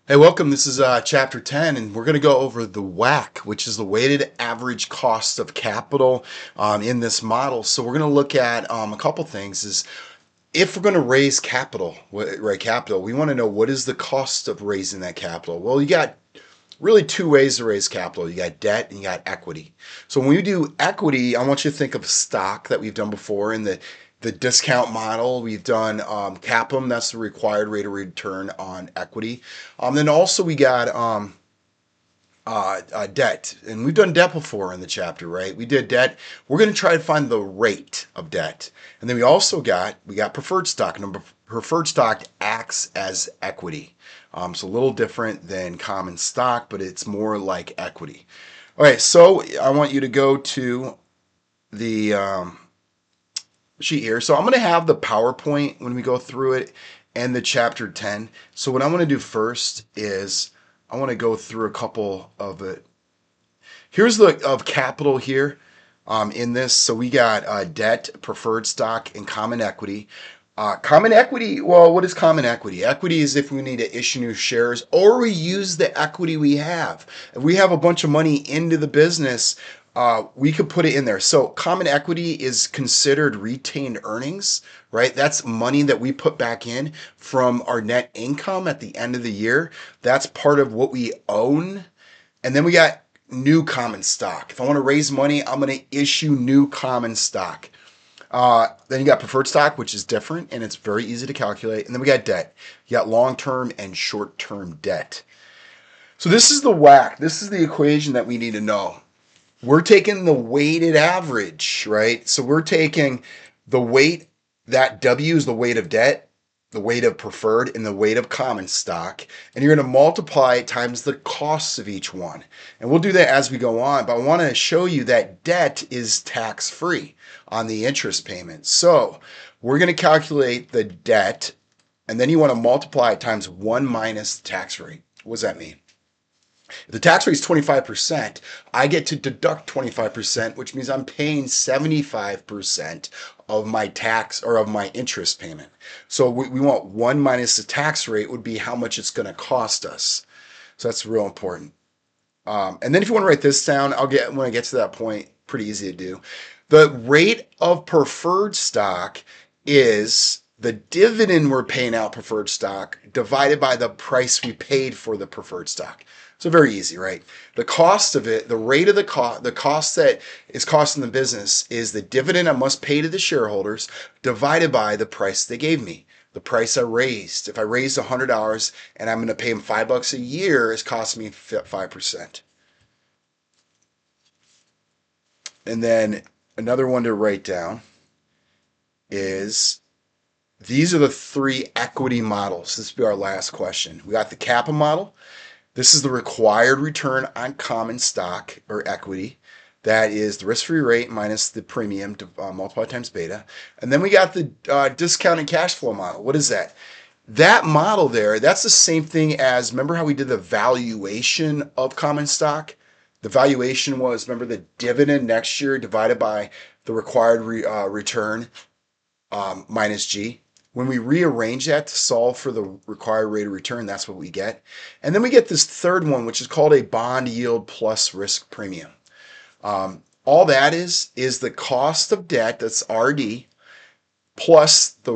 Hey, welcome. This is chapter 10, and we're going to go over the WACC, which is the weighted average cost of capital in this model. So we're going to look at a couple things. Is if we're going to raise capital, we want to know what is the cost of raising that capital. Well, you got really two ways to raise capital. You got debt and you got equity. So when we do equity, I want you to think of stock that we've done before in the discount model. We've done CAPM, that's the required rate of return on equity. Then also we got debt, and we've done debt before in the chapter, right? We did debt. We're going to try to find the rate of debt, and then we got preferred stock. Number preferred stock acts as equity, so a little different than common stock, but it's more like equity. All right, so I want you to go to the sheet here. So I'm going to have the PowerPoint when we go through it and the chapter 10. So what I want to do first is I want to go through a couple of it. Here's the of capital here in this. So we got debt, preferred stock, and common equity. Common equity, well, what is common equity? Equity is if we need to issue new shares or we use the equity we have. If we have a bunch of money into the business, we could put it in there. So common equity is considered retained earnings, right? That's money that we put back in from our net income at the end of the year. That's part of what we own. And then we got new common stock. If I want to raise money, I'm going to issue new common stock. Then you got preferred stock, which is different and it's very easy to calculate. And then we got debt. You got long-term and short-term debt. So this is the WACC. This is the equation that we need to know. We're taking the weighted average, right? So we're taking the weight, that W is the weight of debt, the weight of preferred, and the weight of common stock. And you're going to multiply it times the costs of each one. And we'll do that as we go on, but I want to show you that debt is tax-free on the interest payment. So we're going to calculate the debt, and then you want to multiply it times 1 minus the tax rate. What does that mean? If the tax rate is 25%, I get to deduct 25%, which means I'm paying 75% of my tax or of my interest payment. So we want 1 minus the tax rate would be how much it's going to cost us. So that's real important. And then if you want to write this down, when I get to that point, pretty easy to do. The rate of preferred stock is the dividend we're paying out preferred stock divided by the price we paid for the preferred stock. So very easy, right? The cost of it, the rate of the cost that is costing the business is the dividend I must pay to the shareholders divided by the price they gave me. The price I raised. If I raised $100 and I'm going to pay them $5 a year, it's costing me 5%. And then another one to write down is these are the three equity models. This will be our last question. We got the CAPA model. This is the required return on common stock or equity. That is the risk-free rate minus the premium multiplied times beta. And then we got the discounted cash flow model. What is that? That model there, that's the same thing as, remember how we did the valuation of common stock? The valuation was, remember, the dividend next year divided by the required return minus G. When we rearrange that to solve for the required rate of return, that's what we get. And then we get this third one, which is called a bond yield plus risk premium. All that is the cost of debt, that's RD, plus the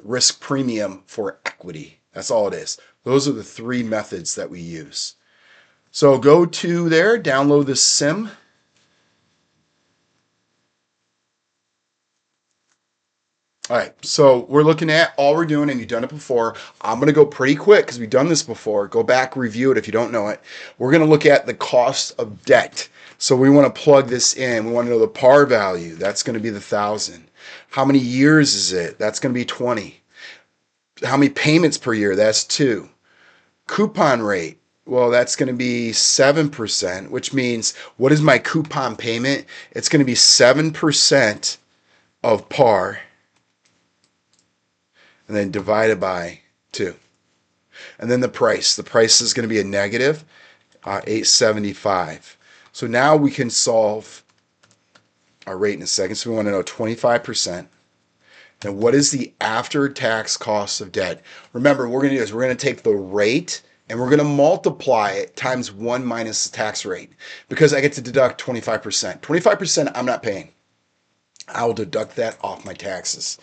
risk premium for equity. That's all it is. Those are the three methods that we use. So go to there, download the sim. All right, so we're looking at all we're doing, and you've done it before. I'm going to go pretty quick because we've done this before. Go back, review it if you don't know it. We're going to look at the cost of debt. So we want to plug this in. We want to know the par value. That's going to be the 1,000. How many years is it? That's going to be 20. How many payments per year? That's 2. Coupon rate. Well, that's going to be 7%, which means what is my coupon payment? It's going to be 7% of par and then divided by 2. And then the price. The price is going to be a negative 875. So now we can solve our rate in a second. So we want to know 25%. Now, what is the after-tax cost of debt? Remember, what we're going to do is we're going to take the rate and we're going to multiply it times 1 minus the tax rate because I get to deduct 25%. 25% I'm not paying. I will deduct that off my taxes.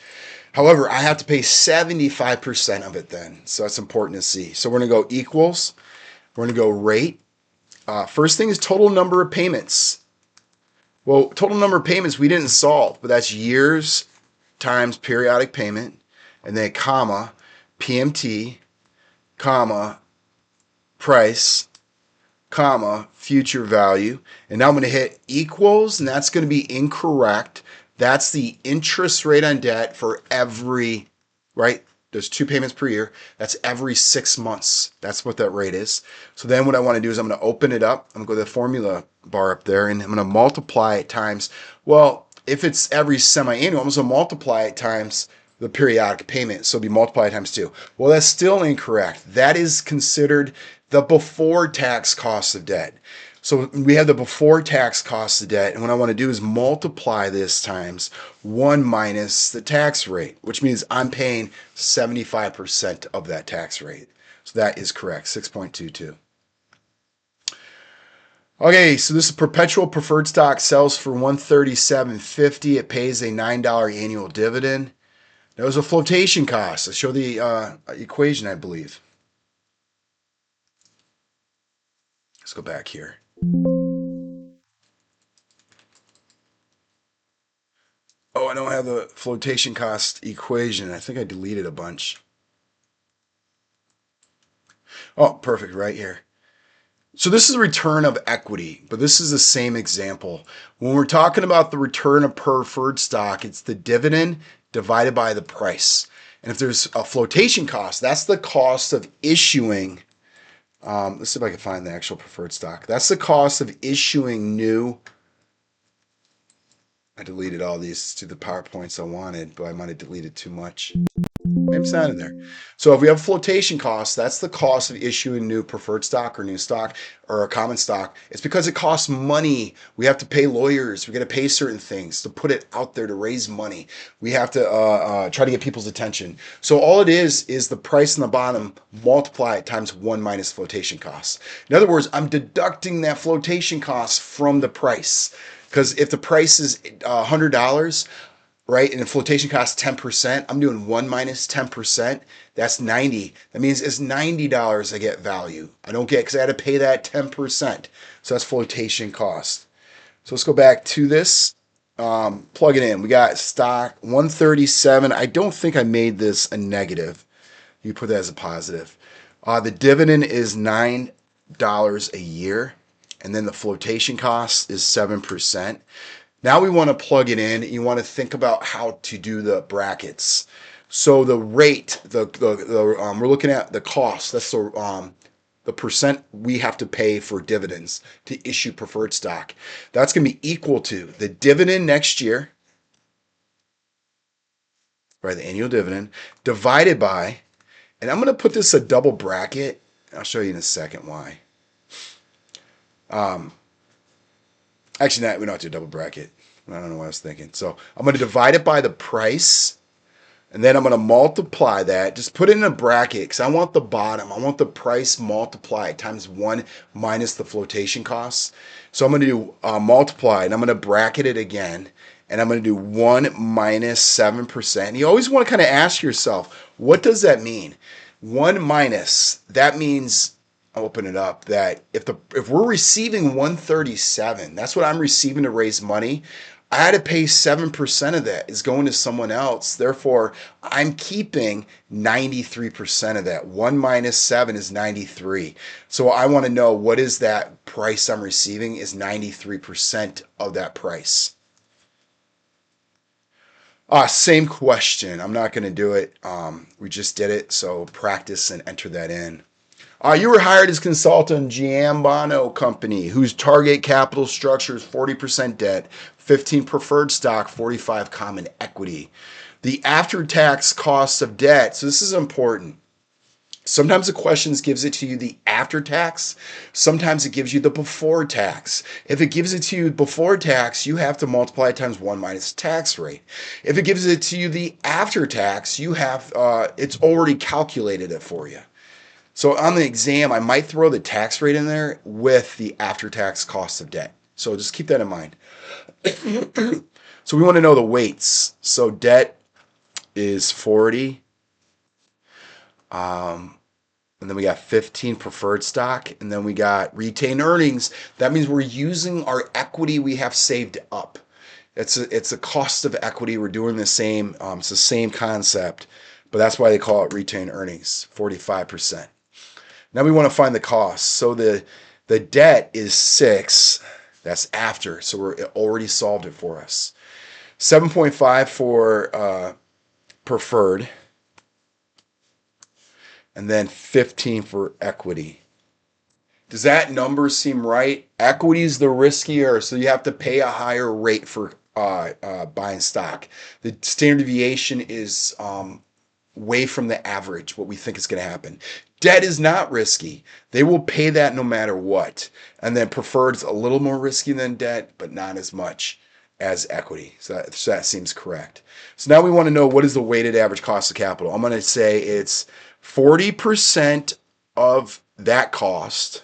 However, I have to pay 75% of it then. So that's important to see. So we're going to go equals. We're going to go rate. First thing is total number of payments. Well, total number of payments we didn't solve, but that's years times periodic payment, and then comma, PMT, comma, price, comma, future value. And now I'm going to hit equals, and that's going to be incorrect. That's the interest rate on debt for every, right? There's 2 payments per year. That's every 6 months. That's what that rate is. So then what I want to do is I'm going to open it up. I'm going to go to the formula bar up there, and I'm going to multiply it times, well, if it's every semi-annual, I'm going to multiply it times the periodic payment. So it'll be multiplied times 2. Well, that's still incorrect. That is considered the before tax cost of debt. So we have the before tax cost of debt, and what I want to do is multiply this times 1 minus the tax rate, which means I'm paying 75% of that tax rate. So that is correct, 6.22. Okay, so this is perpetual preferred stock, sells for $137.50. It pays a $9 annual dividend. That was a flotation cost. I show the equation, I believe. Let's go back here. Oh, I don't have the flotation cost equation. I think I deleted a bunch. Oh, perfect, right here. So this is a return of equity, but this is the same example. When we're talking about the return of preferred stock, it's the dividend divided by the price. And if there's a flotation cost, that's the cost of issuing. Let's see if I can find the actual preferred stock. That's the cost of issuing new. I deleted all these to the PowerPoints I wanted, but I might have deleted too much. Maybe it's not in there. So if we have flotation costs, that's the cost of issuing new preferred stock or new stock or a common stock. It's because it costs money. We have to pay lawyers. We got to pay certain things to put it out there to raise money. We have to try to get people's attention. So all it is the price on the bottom, multiply it times 1 minus flotation costs. In other words, I'm deducting that flotation cost from the price. Because if the price is $100, right, and the flotation costs 10%, I'm doing 1 minus 10%. That's 90. That means it's $90 I get value. I don't get, because I had to pay that 10%. So that's flotation cost. So let's go back to this. Plug it in. We got stock 137. I don't think I made this a negative. You put that as a positive. The dividend is $9 a year. And then the flotation cost is 7%. Now we want to plug it in. You want to think about how to do the brackets. So the rate, we're looking at the cost. That's the percent we have to pay for dividends to issue preferred stock. That's going to be equal to the dividend next year, right? The annual dividend divided by, and I'm going to put this a double bracket. I'll show you in a second why. Actually, we don't have to do a double bracket. I don't know what I was thinking. So I'm going to divide it by the price, and then I'm going to multiply that. Just put it in a bracket because I want the bottom. I want the price multiplied times 1 minus the flotation costs. So I'm going to do multiply, and I'm going to bracket it again, and I'm going to do 1 minus 7%. And you always want to kind of ask yourself, what does that mean? 1 minus, that means, I'll open it up, that if we're receiving 137, that's what I'm receiving to raise money. I had to pay 7% of that is going to someone else. Therefore, I'm keeping 93% of that. 1 minus 7 is 93. So I want to know what is that price I'm receiving is 93% of that price. Same question. I'm not going to do it. We just did it. So practice and enter that in. You were hired as consultant Giambano Company, whose target capital structure is 40% debt, 15 preferred stock, 45 common equity. The after-tax cost of debt, so this is important. Sometimes the questions gives it to you the after tax. Sometimes it gives you the before tax. If it gives it to you before tax, you have to multiply it times 1 minus tax rate. If it gives it to you the after tax, you have it's already calculated it for you. So on the exam, I might throw the tax rate in there with the after-tax cost of debt. So just keep that in mind. So we want to know the weights. So debt is 40. And then we got 15 preferred stock. And then we got retained earnings. That means we're using our equity we have saved up. It's a cost of equity. We're doing the same. It's the same concept. But that's why they call it retained earnings, 45%. Now we want to find the cost. So the debt is 6. That's after. So we're already solved it for us. 7.5 for preferred. And then 15 for equity. Does that number seem right? Equity is the riskier, so you have to pay a higher rate for buying stock. The standard deviation is way from the average, what we think is going to happen. Debt is not risky. They will pay that no matter what. And then preferred's a little more risky than debt, but not as much as equity. So that seems correct. So now we want to know, what is the weighted average cost of capital? I'm going to say it's 40% of that cost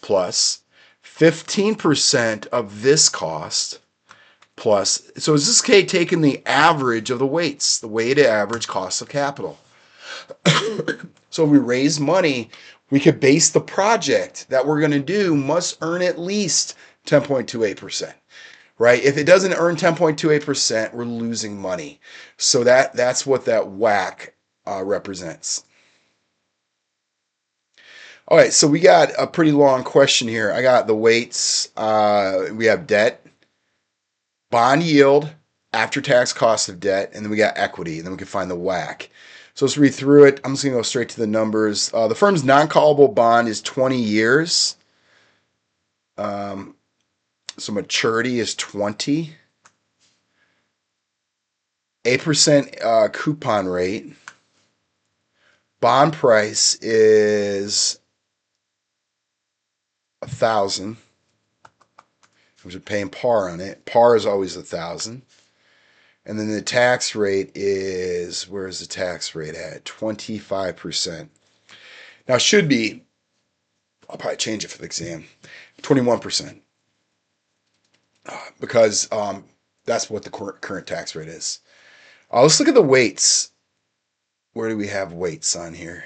plus 15% of this cost plus, so is this case taking the average of the weights, the weighted average cost of capital? So if we raise money, we could base the project that we're going to do must earn at least 10.28%, right? If it doesn't earn 10.28%, we're losing money. So that's what that WACC represents. All right, so we got a pretty long question here. I got the weights. We have debt, bond yield, after-tax cost of debt, and then we got equity, and then we can find the WACC. So let's read through it. I'm just going to go straight to the numbers. The firm's non-callable bond is 20 years. So maturity is 20. 8% coupon rate. Bond price is 1,000. We're paying par on it. Par is always 1,000. And then the tax rate is, where is the tax rate at? 25%. Now it should be, I'll probably change it for the exam, 21%. Because that's what the current tax rate is. Let's look at the weights. Where do we have weights on here?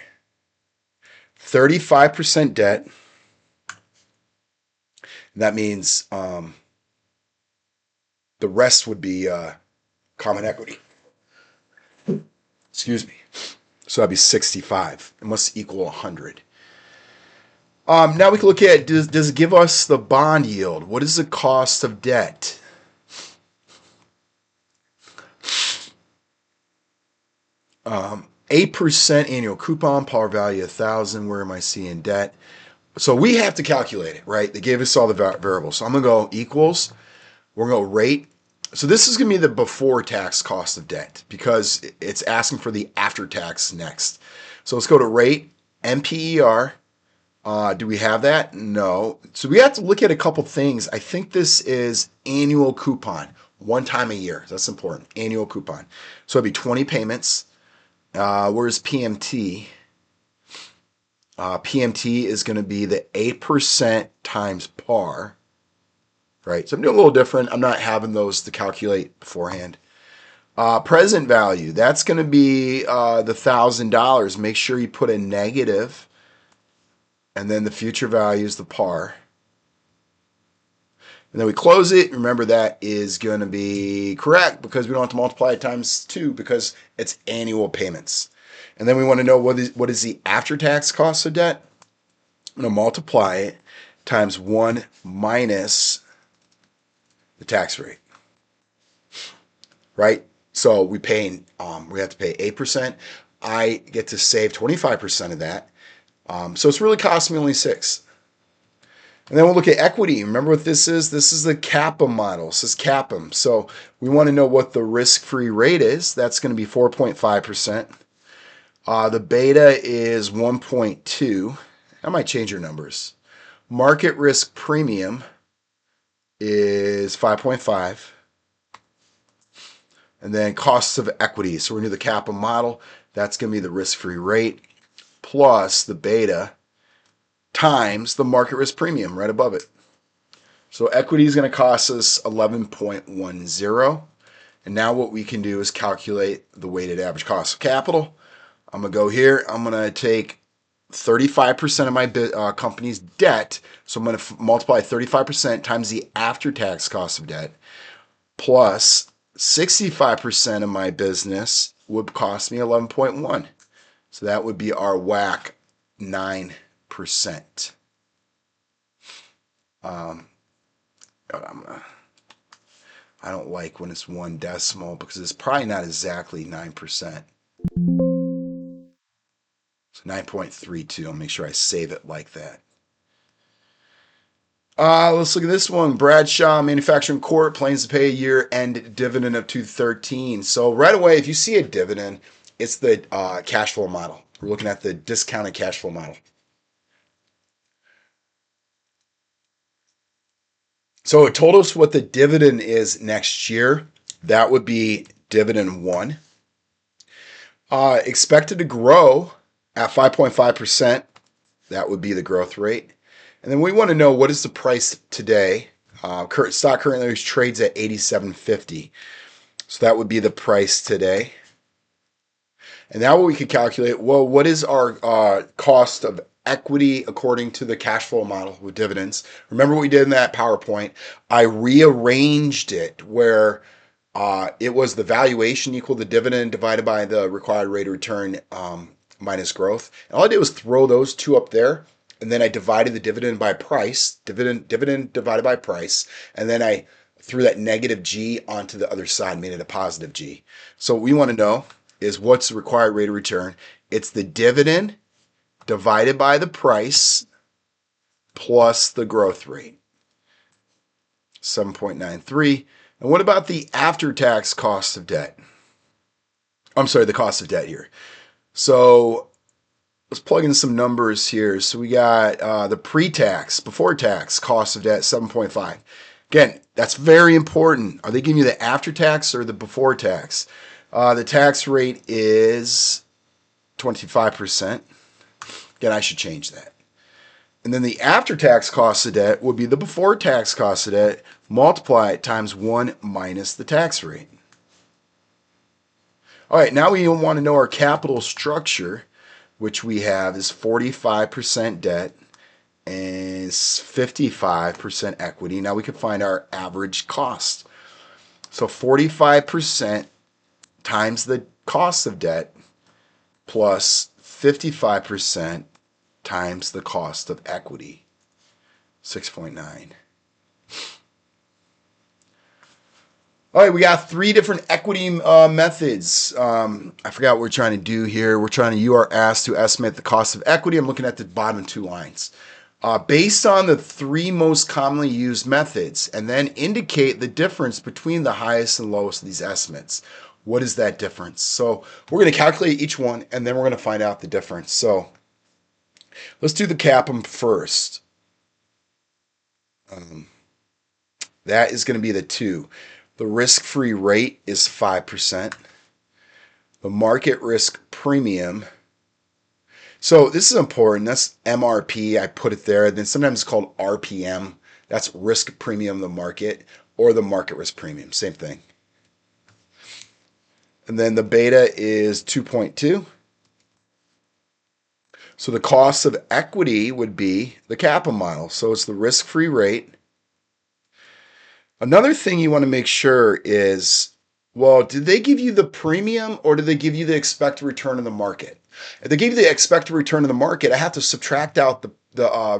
35% debt. That means the rest would be common equity. Excuse me. So that'd be 65. It must equal 100. Now we can look at, does it give us the bond yield? What is the cost of debt? Um, 8% annual coupon, par value 1,000. Where am I seeing debt? So we have to calculate it, right? They gave us all the variables. So I'm going to go equals. We're going to go rate. So this is going to be the before tax cost of debt because it's asking for the after tax next. So let's go to rate, MPER. Do we have that? No. So we have to look at a couple things. I think this is annual coupon, one time a year. That's important. Annual coupon. So it'd be 20 payments. Where's PMT? PMT is going to be the 8% times par. Right, so I'm doing a little different. I'm not having those to calculate beforehand. Present value, that's going to be the $1,000. Make sure you put a negative, and then the future value is the par. And then we close it. Remember, that is going to be correct because we don't have to multiply it times 2 because it's annual payments. And then we want to know what is the after-tax cost of debt. I'm going to multiply it times 1 minus the tax rate, right? So we have to pay 8%. I get to save 25% of that. So it's really costing me only 6. And then we'll look at equity. Remember what this is? This is the CAPM model. This is CAPM. So we want to know what the risk-free rate is. That's going to be 4.5%. The beta is 1.2. I might change your numbers. Market risk premium is 5.5. And then costs of equity. So we're going to do the capital model. That's going to be the risk-free rate plus the beta times the market risk premium right above it. So equity is going to cost us 11.10. And now what we can do is calculate the weighted average cost of capital. I'm going to go here. I'm going to take 35% of my company's debt. So I'm going to multiply 35% times the after-tax cost of debt plus 65% of my business would cost me 11.1. So that would be our WACC 9%. I don't like when it's one decimal because it's probably not exactly 9%. So 9.32. I'll make sure I save it like that. Let's look at this one. Bradshaw Manufacturing Corp. plans to pay a year-end dividend of $2.13. So right away, if you see a dividend, it's the cash flow model. We're looking at the discounted cash flow model. So it told us what the dividend is next year. That would be dividend 1. Expected to grow at 5.5%. That would be the growth rate. And then we want to know what is the price today. Stock currently trades at $87.50. So that would be the price today. And now we could calculate, well, what is our cost of equity according to the cash flow model with dividends? Remember what we did in that PowerPoint? I rearranged it where it was the valuation equal the dividend divided by the required rate of return minus growth. And all I did was throw those two up there. And then I divided the dividend by price, dividend divided by price. And then I threw that negative G onto the other side, made it a positive G. So what we want to know is what's the required rate of return. It's the dividend divided by the price plus the growth rate, 7.93. And what about the after-tax cost of debt? I'm sorry, the cost of debt here. So let's plug in some numbers here. So we got the pre-tax, before-tax cost of debt, 7.5. Again, that's very important. Are they giving you the after-tax or the before-tax? The tax rate is 25%. Again, I should change that. And then the after-tax cost of debt would be the before-tax cost of debt, multiply it times 1 minus the tax rate. All right, now we want to know our capital structure, which we have is 45% debt and 55% equity. Now we can find our average cost. So 45% times the cost of debt plus 55% times the cost of equity, 6.9. All right, we got 3 different equity methods. I forgot what we're trying to do here. We're trying to, you are asked to estimate the cost of equity. I'm looking at the bottom 2 lines. Based on the 3 most commonly used methods, and then indicate the difference between the highest and lowest of these estimates. What is that difference? So we're going to calculate each one, and then we're going to find out the difference. So let's do the CAPM first. That is going to be the 2. The risk-free rate is 5%. The market risk premium. So this is important. That's MRP. I put it there. Then sometimes it's called RPM. That's risk premium of the market, or the market risk premium. Same thing. And then the beta is 2.2. So the cost of equity would be the CAPM model. So it's the risk-free rate. Another thing you want to make sure is, well, did they give you the premium or did they give you the expected return in the market? If they gave you the expected return in the market, I have to subtract out the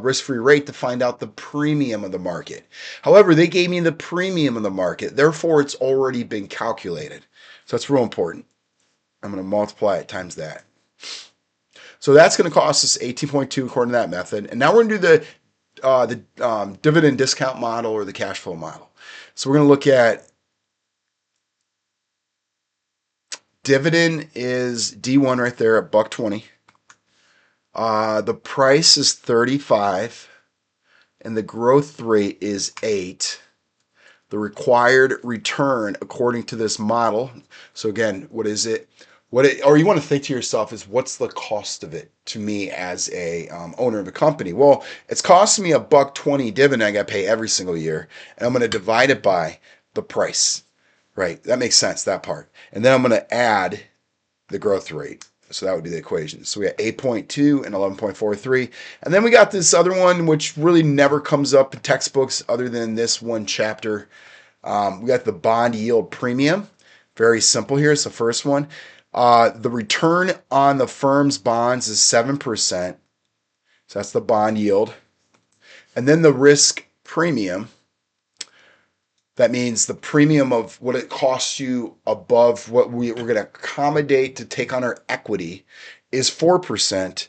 risk-free rate to find out the premium of the market. However, they gave me the premium of the market. Therefore, it's already been calculated. So that's real important. I'm going to multiply it times that. So that's going to cost us 18.2 according to that method. And now we're going to do the dividend discount model or the cash flow model. So we're going to look at Dividend is D1 right there at $1.20. The price is 35, and the growth rate is 8. The required return according to this model. So again, what is it? Or you want to think to yourself is, what's the cost of it to me as a owner of a company? Well, it's costing me $1.20 dividend I got to pay every single year, and I'm going to divide it by the price. Right, that makes sense, that part. And then I'm going to add the growth rate. So that would be the equation. So we got 8.2 and 11.43. And then we got this other one, which really never comes up in textbooks other than this one chapter. We got the bond yield premium. Very simple here. It's the first one. The return on the firm's bonds is 7%. So that's the bond yield. And then the risk premium. That means the premium of what it costs you above what we're going to accommodate to take on our equity is 4%.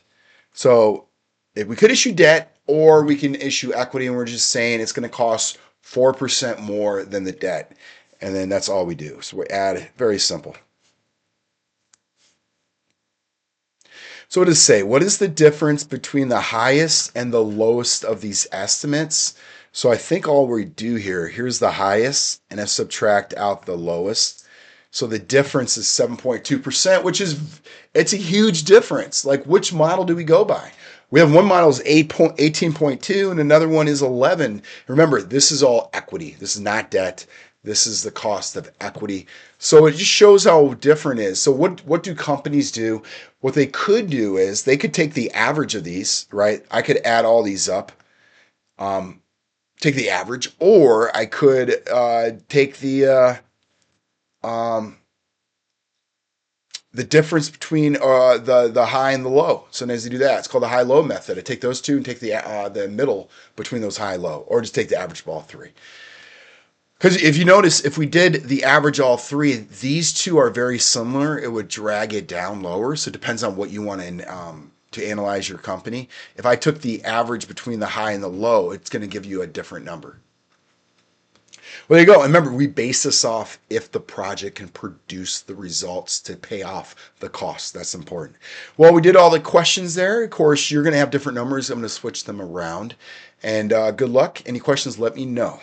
So if we could issue debt, or we can issue equity, and we're just saying it's going to cost 4% more than the debt. And then that's all we do. So we add, very simple. So what does it say? What is the difference between the highest and the lowest of these estimates? So I think all we do here, here's the highest, and I subtract out the lowest. So the difference is 7.2%, which is, it's a huge difference. Like, which model do we go by? We have one model is 18.2 and another one is 11. Remember, this is all equity. This is not debt. This is the cost of equity. So it just shows how different it is. So what do companies do? What they could do is they could take the average of these, right? I could add all these up, take the average, or I could take the difference between the high and the low. Sometimes they do that. It's called the high-low method. I take those two and take the middle between those high-low, or just take the average of all three. Because if you notice, if we did the average all three, these two are very similar. It would drag it down lower. So it depends on what you want to analyze your company. If I took the average between the high and the low, it's going to give you a different number. Well, there you go. And remember, we base this off if the project can produce the results to pay off the cost. That's important. Well, we did all the questions there. Of course, you're going to have different numbers. I'm going to switch them around. And good luck. Any questions, let me know.